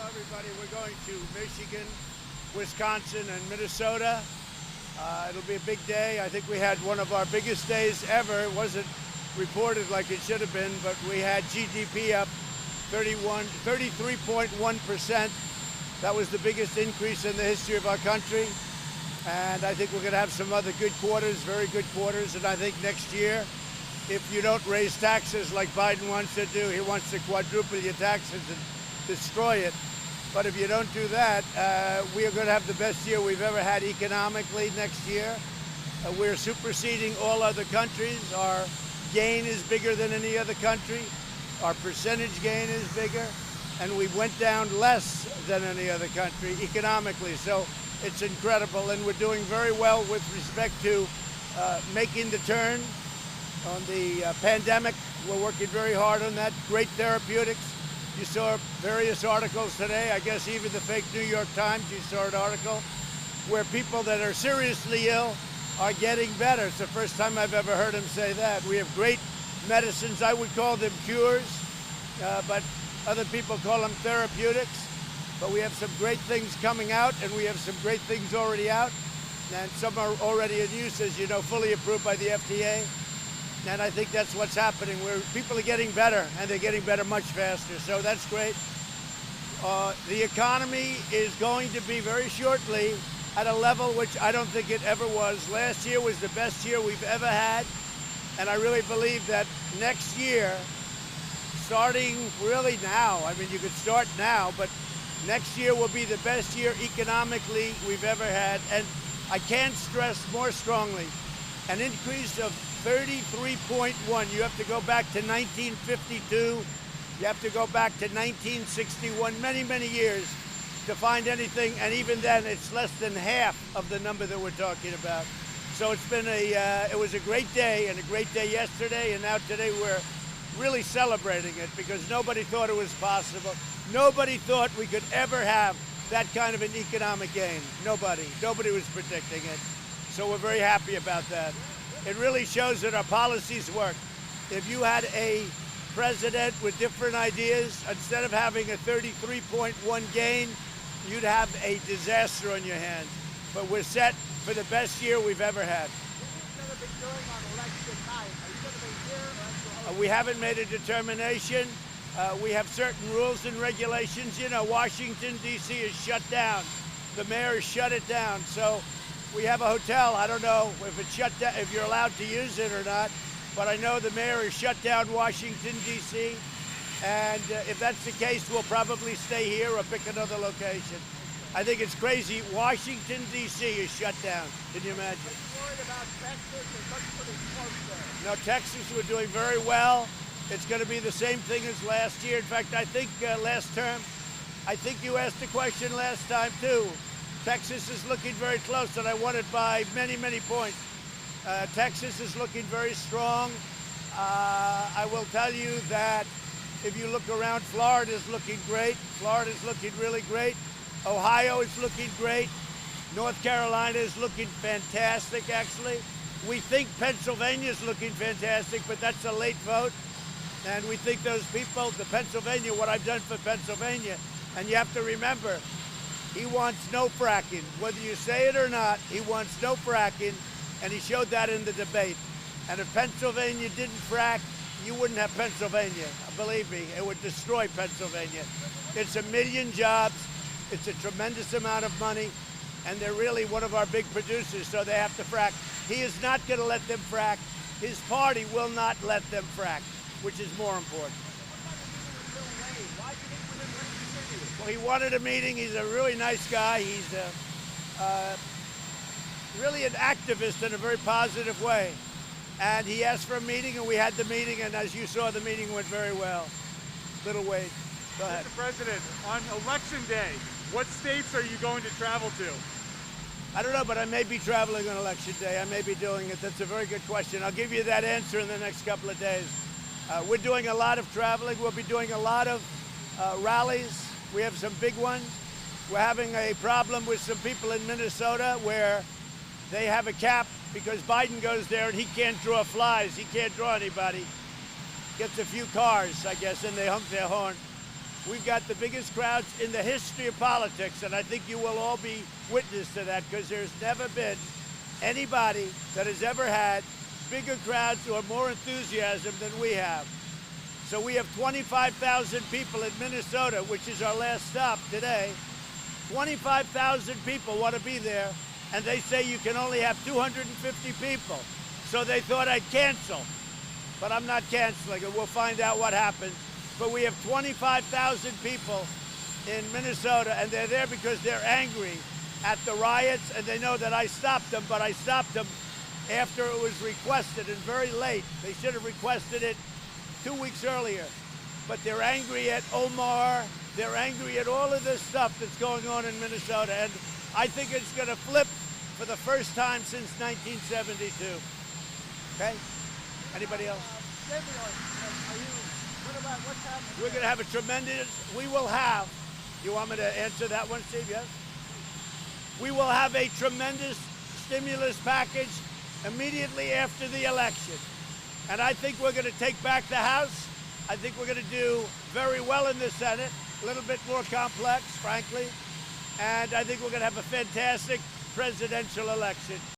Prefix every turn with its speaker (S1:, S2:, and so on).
S1: Everybody, we're going to Michigan, Wisconsin, and Minnesota. It'll be a big day. I think we had one of our biggest days ever. It wasn't reported like it should have been, but we had GDP up 33.1%. That was the biggest increase in the history of our country. And I think we're going to have some other good quarters, very good quarters. And I think next year, if you don't raise taxes like Biden wants to do, he wants to quadruple your taxes and destroy it. But if you don't do that, we are going to have the best year we've ever had economically next year. We're superseding all other countries. Our gain is bigger than any other country. Our percentage gain is bigger. And we went down less than any other country economically. So it's incredible. And we're doing very well with respect to making the turn on the pandemic. We're working very hard on that. Great therapeutics. You saw various articles today. I guess even the fake New York Times, you saw an article where people that are seriously ill are getting better. It's the first time I've ever heard him say that. We have great medicines. I would call them cures, but other people call them therapeutics. But we have some great things coming out, and we have some great things already out. And some are already in use, as you know, fully approved by the FDA. And I think that's what's happening, where people are getting better, and they're getting better much faster. So that's great. The economy is going to be very shortly at a level which I don't think it ever was. Last year was the best year we've ever had. And I really believe that next year, starting really now, I mean, you could start now, but next year will be the best year economically we've ever had. And I can't stress more strongly, an increase of 33.1. You have to go back to 1952. You have to go back to 1961, many, many years to find anything. And even then, it's less than half of the number that we're talking about. So it's been it was a great day, and a great day yesterday. And now today we're really celebrating it because nobody thought it was possible. Nobody thought we could ever have that kind of an economic gain. Nobody was predicting it. So we're very happy about that. It really shows that our policies work. If you had a president with different ideas, instead of having a 33.1 gain, you'd have a disaster on your hands. But we're set for the best year we've ever had.
S2: What are you going to be doing on election night? Are you going to be here or
S1: We haven't made a determination. We have certain rules and regulations. You know, Washington, D.C. is shut down. The mayor has shut it down. So we have a hotel. I don't know if it's shut down, if you're allowed to use it or not, but I know the mayor has shut down Washington, D.C., and if that's the case, we'll probably stay here or pick another location. I think it's crazy. Washington, D.C. is shut down. Can you imagine?
S2: are you worried about Texas? It looks pretty close there.
S1: No, Texas, we're doing very well. It's going to be the same thing as last year. In fact, I think last term, I think you asked the question last time, too. Texas is looking very close, and I won it by many, many points. Texas is looking very strong. I will tell you that if you look around, Florida is looking great. Florida is looking really great. Ohio is looking great. North Carolina is looking fantastic, actually. We think Pennsylvania is looking fantastic, but that's a late vote. And we think those people, the Pennsylvania, what I've done for Pennsylvania, and you have to remember, he wants no fracking. Whether you say it or not, he wants no fracking, and he showed that in the debate. And if Pennsylvania didn't frack, you wouldn't have Pennsylvania. Believe me, it would destroy Pennsylvania. It's 1 million jobs. It's a tremendous amount of money, and they're really one of our big producers, so they have to frack. He is not going to let them frack. His party will not let them frack, which is more important.
S2: Why do you think we didn't continue?
S1: Well, he wanted a meeting. He's a really nice guy. He's really an activist in a very positive way. And he asked for a meeting, and we had the meeting, and as you saw, the meeting went very well. Little Wade, go ahead.
S3: Mr. President, on Election Day, what states are you going to travel to?
S1: I don't know, but I may be traveling on Election Day. I may be doing it. That's a very good question. I'll give you that answer in the next couple of days. We're doing a lot of traveling. We'll be doing a lot of rallies. We have some big ones. We're having a problem with some people in Minnesota where they have a cap because Biden goes there and he can't draw flies. He can't draw anybody. Gets a few cars, I guess, and they honk their horn. we've got the biggest crowds in the history of politics, and I think you will all be witness to that, because there's never been anybody that has ever had bigger crowds or more enthusiasm than we have. So we have 25,000 people in Minnesota, which is our last stop today. 25,000 people want to be there, and they say you can only have 250 people. So they thought I'd cancel, but I'm not canceling it. We'll find out what happens. But we have 25,000 people in Minnesota, and they're there because they're angry at the riots, and they know that I stopped them, but I stopped them after it was requested and very late. They should have requested it 2 weeks earlier. But they're angry at Omar. They're angry at all of this stuff that's going on in Minnesota, and I think it's going to flip for the first time since 1972. Okay? Anybody else?
S2: What's happening?
S1: We're going to have a tremendous, we will have, you want me to answer that one, Steve? Yes? We will have a tremendous stimulus package immediately after the election. And I think we're going to take back the House. I think we're going to do very well in the Senate, a little bit more complex, frankly. And I think we're going to have a fantastic presidential election.